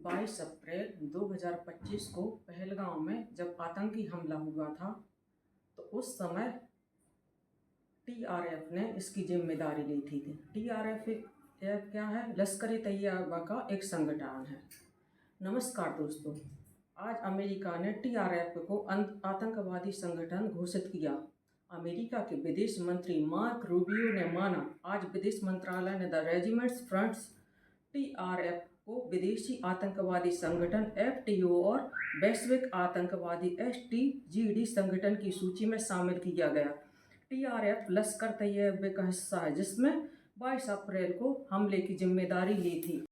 22 अप्रैल 2025 को पहलगाम में जब आतंकी हमला हुआ था तो उस समय टीआरएफ ने इसकी जिम्मेदारी ली थी। टीआरएफ क्या है? लश्कर-ए-तैयबा का एक संगठन है। नमस्कार दोस्तों, आज अमेरिका ने टीआरएफ को आतंकवादी संगठन घोषित किया। अमेरिका के विदेश मंत्री मार्क रूबियो ने माना आज विदेश मंत्रालय ने द रेजिमेंट्स फ्रंट्स टीआरएफ को विदेशी आतंकवादी संगठन एफटीओ और वैश्विक आतंकवादी एसटीजीडी संगठन की सूची में शामिल किया गया। टीआरएफ लश्कर तैयबा का हिस्सा है जिसमें 22 अप्रैल को हमले की जिम्मेदारी ली थी,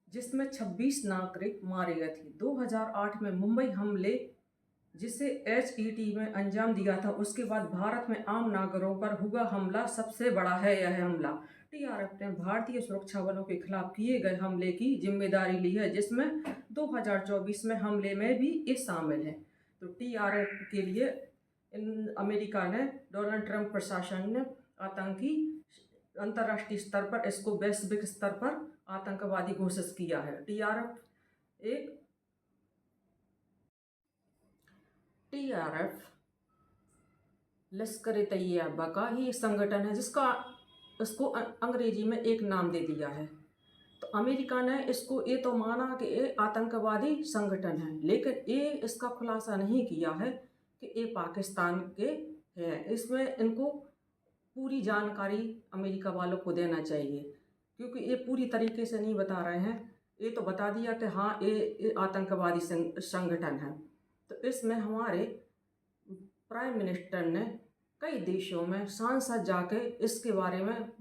जिसमें 26 नागरिक मारे गए थे। 2008 में मुंबई हमले जिसे एचईटी में अंजाम दिया था, उसके बाद भारत में आम नागरिकों पर हुआ हमला सबसे बड़ा है। यह हमला टीआरएफ ने भारतीय सुरक्षा बलों के खिलाफ किए गए हमले की जिम्मेदारी ली है, जिसमें 2024 में हमले में भी ये शामिल है। तो टीआरएफ के लिए अमेरिका ने, डोनाल्ड ट्रंप प्रशासन ने आतंकी अंतर्राष्ट्रीय स्तर पर, इसको वैश्विक स्तर पर आतंकवादी घोषित किया है। टीआरएफ लश्कर-ए-तैयबा का ही संगठन है जिसका इसको अंग्रेजी में एक नाम दे दिया है। तो अमेरिका ने इसको ये तो माना कि ये आतंकवादी संगठन है, लेकिन ये इसका खुलासा नहीं किया है कि ये पाकिस्तान के हैं। इसमें इनको पूरी जानकारी अमेरिका वालों को देना चाहिए, क्योंकि ये पूरी तरीके से नहीं बता रहे हैं। ये तो बता दिया कि हाँ ये आतंकवादी संगठन है। तो इसमें हमारे प्राइम मिनिस्टर ने कई देशों में सांसद जाके इसके बारे में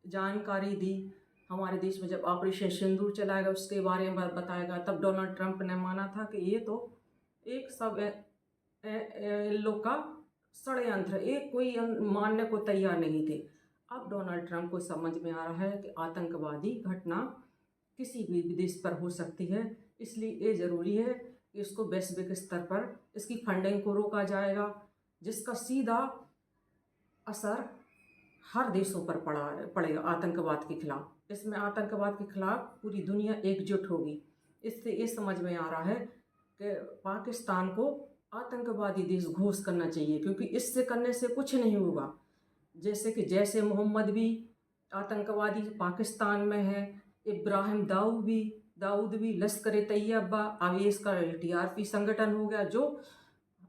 जानकारी दी। हमारे देश में जब ऑपरेशन सिंदूर चलाएगा उसके बारे में बताएगा, तब डोनाल्ड ट्रंप ने माना था कि ये तो एक सब लोग का षड्यंत्र, एक कोई मानने को तैयार नहीं थे। अब डोनाल्ड ट्रंप को समझ में आ रहा है कि आतंकवादी घटना किसी भी देश पर हो सकती है, इसलिए ये ज़रूरी है कि इसको वैश्विक स्तर पर इसकी फंडिंग को रोका जाएगा, जिसका सीधा असर हर देशों पर पड़ेगा आतंकवाद के खिलाफ। इसमें आतंकवाद के खिलाफ पूरी दुनिया एकजुट होगी। इससे ये समझ में आ रहा है कि पाकिस्तान को आतंकवादी देश घोषित करना चाहिए, क्योंकि इससे करने से कुछ नहीं होगा। जैसे कि जैसे मोहम्मद भी आतंकवादी पाकिस्तान में है, इब्राहिम दाऊद भी लश्कर-ए-तैयबा, अब इसका टीआरपी संगठन हो गया, जो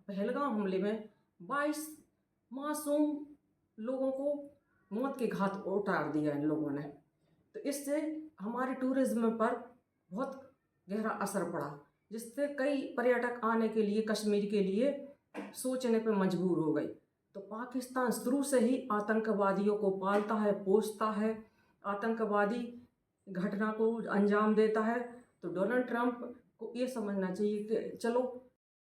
पहलगाम हमले में 22 मासूम लोगों को मौत के घाट उतार दिया इन लोगों ने। तो इससे हमारे टूरिज्म पर बहुत गहरा असर पड़ा, जिससे कई पर्यटक आने के लिए, कश्मीर के लिए सोचने पर मजबूर हो गए। तो पाकिस्तान शुरू से ही आतंकवादियों को पालता है, पोसता है, आतंकवादी घटना को अंजाम देता है। तो डोनाल्ड ट्रंप को ये समझना चाहिए कि चलो,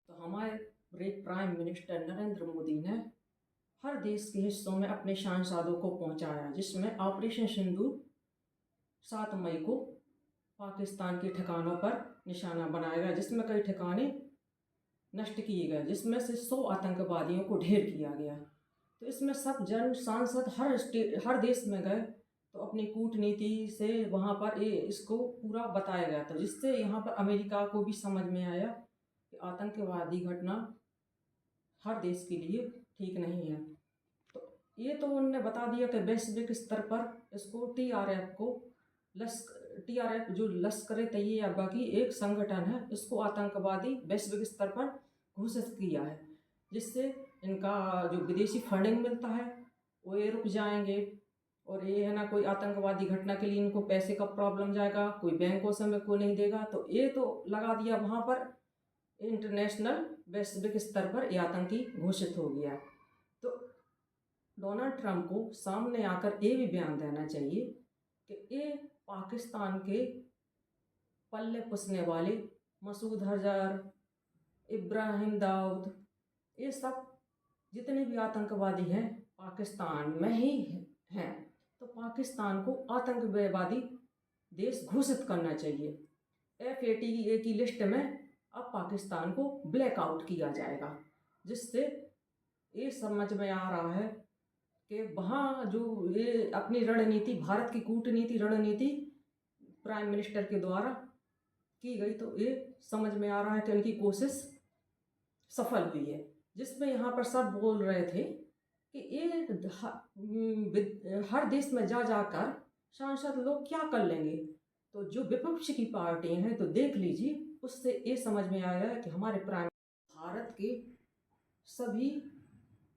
तो हमारे प्राइम मिनिस्टर नरेंद्र मोदी ने हर देश के हिस्सों में अपने सांसदों को पहुंचाया, जिसमें ऑपरेशन सिंदूर 7 मई को पाकिस्तान के ठिकानों पर निशाना बनाया गया, जिसमें कई ठिकाने नष्ट किए गए, जिसमें से 100 आतंकवादियों को ढेर किया गया। तो इसमें सब सांसद हर देश में गए, तो अपनी कूटनीति से वहाँ पर ये इसको पूरा बताया गया था, जिससे यहाँ पर अमेरिका को भी समझ में आया कि आतंकवादी घटना हर देश के लिए ठीक नहीं है। तो ये तो उन्होंने बता दिया कि वैश्विक स्तर पर इसको टीआरएफ जो लश्कर-ए-तैयबा की एक संगठन है, इसको आतंकवादी वैश्विक स्तर पर घोषित किया है, जिससे इनका जो विदेशी फंडिंग मिलता है वो ये रुक जाएंगे। और ये है ना, कोई आतंकवादी घटना के लिए इनको पैसे का प्रॉब्लम जाएगा, कोई बैंकों से में को नहीं देगा। तो ये तो लगा दिया वहाँ पर इंटरनेशनल वैश्विक स्तर पर ये आतंकी घोषित हो गया। तो डोनाल्ड ट्रंप को सामने आकर ये भी बयान देना चाहिए कि ये पाकिस्तान के पल्ले पुसने वाले मसूद अजहर, इब्राहिम दाऊद, ये सब जितने भी आतंकवादी हैं पाकिस्तान में ही हैं। तो पाकिस्तान को आतंकवादी देश घोषित करना चाहिए। FATF की लिस्ट में अब पाकिस्तान को ब्लैकआउट किया जाएगा, जिससे ये समझ में आ रहा है कि वहाँ जो ये अपनी रणनीति, भारत की कूटनीति रणनीति प्राइम मिनिस्टर के द्वारा की गई, तो ये समझ में आ रहा है कि उनकी कोशिश सफल हुई है। जिसमें यहाँ पर सब बोल रहे थे कि ये हर देश में जा जाकर सांसद लोग क्या कर लेंगे। तो जो विपक्ष की पार्टी हैं, तो देख लीजिए, उससे ये समझ में आया है कि हमारे प्राइम भारत के सभी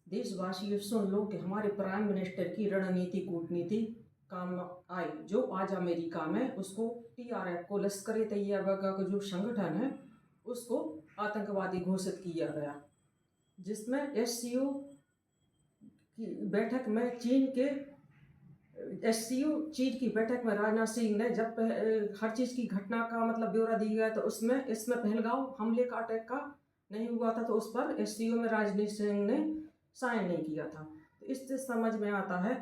देशवासी सुन लो कि हमारे प्राइम मिनिस्टर की रणनीति कूटनीति काम आई। जो आज अमेरिका में उसको TRF को, लश्कर तैयबा का जो संगठन है, उसको आतंकवादी घोषित किया गया। जिसमें SCO की बैठक में चीन की बैठक में राजनाथ सिंह ने जब हर चीज़ की घटना का मतलब ब्यौरा दिया गया, तो इसमें पहलगांव हमले का अटैक का नहीं हुआ था, तो उस पर SCO में राजनाथ सिंह ने साइन नहीं किया था। तो इससे समझ में आता है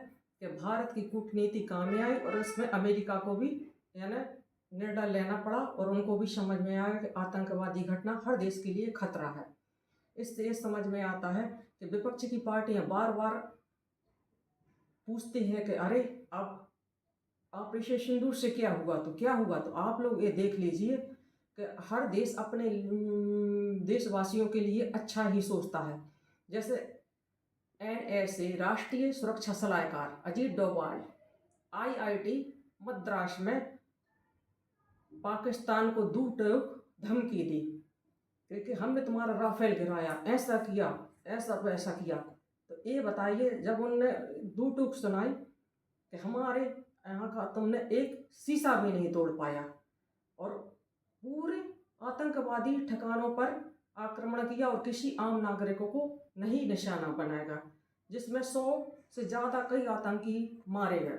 कि भारत की कूटनीति काम में आई और इसमें अमेरिका को भी यानी निर्णय लेना पड़ा, और उनको भी समझ में आया कि आतंकवादी घटना हर देश के लिए खतरा है। इससे ये समझ में आता है कि विपक्ष की पार्टियां बार बार पूछती हैं कि अरे अब ऑपरेशन सिंदूर से क्या हुआ, तो क्या हुआ। तो आप लोग ये देख लीजिए कि हर देश अपने देशवासियों के लिए अच्छा ही सोचता है। जैसे NSA राष्ट्रीय सुरक्षा सलाहकार अजीत डोभाल IIT मद्रास में पाकिस्तान को धमकी दी कि हमने तुम्हारा राफेल गिराया, ऐसा किया, ऐसा वैसा किया। तो ये बताइए, जब उनने टूक सुनाई कि हमारे यहाँ का तुमने एक शीशा भी नहीं तोड़ पाया, और पूरे आतंकवादी ठिकानों पर आक्रमण किया और किसी आम नागरिकों को नहीं निशाना बनाएगा, जिसमें 100 से ज़्यादा कई आतंकी मारे गए।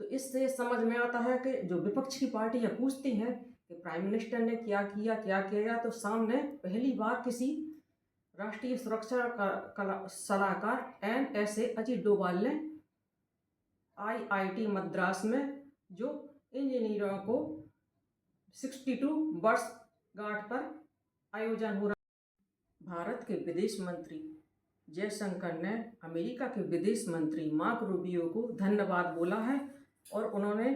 तो इससे समझ में आता है कि जो विपक्ष की पार्टियां पूछती हैं कि प्राइम मिनिस्टर ने क्या किया, तो सामने पहली बार किसी राष्ट्रीय सुरक्षा का सलाहकार NSA अजीत डोभाल ने IIT मद्रास में जो इंजीनियरों को 62 वर्षगांठ पर आयोजन हो रहा। भारत के विदेश मंत्री जयशंकर ने अमेरिका के विदेश मंत्री मार्को रूबियो को धन्यवाद बोला है, और उन्होंने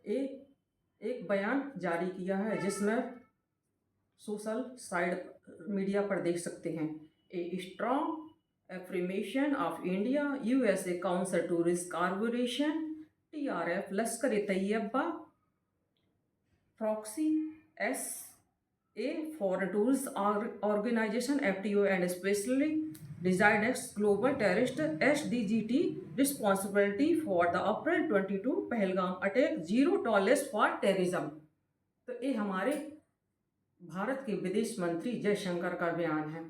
एक बयान जारी किया है, जिसमें सोशल साइड मीडिया पर देख सकते हैं। A strong affirmation of India USA council to risk cooperation TRF Lashkar Taiba proxy SA foreign tourist organisation FTO and specially designed ex global terrorist SDGT responsibility for the April 22 Pahalgam attack zero tolerance for terrorism. तो ये हमारे भारत के विदेश मंत्री जयशंकर का बयान है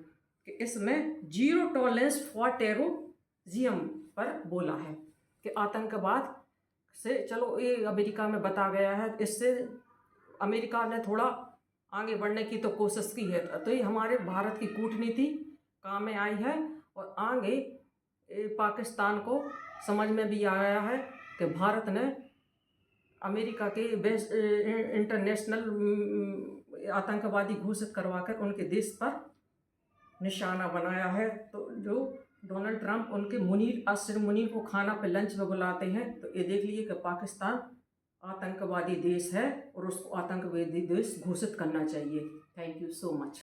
कि इसमें जीरो टॉलरेंस फॉर टेररिज्म पर बोला है कि आतंकवाद से, चलो ये अमेरिका में बता गया है, इससे अमेरिका ने थोड़ा आगे बढ़ने की तो कोशिश की है। तो ये हमारे भारत की कूटनीति काम में आई है, और आगे पाकिस्तान को समझ में भी आया है कि भारत ने अमेरिका के इंटरनेशनल आतंकवादी घोषित करवाकर उनके देश पर निशाना बनाया है। तो जो डोनाल्ड ट्रंप उनके अशर मुनीर को खाना पे लंच पे बुलाते हैं, तो ये देख लीजिए कि पाकिस्तान आतंकवादी देश है और उसको आतंकवादी देश घोषित करना चाहिए। Thank you so much.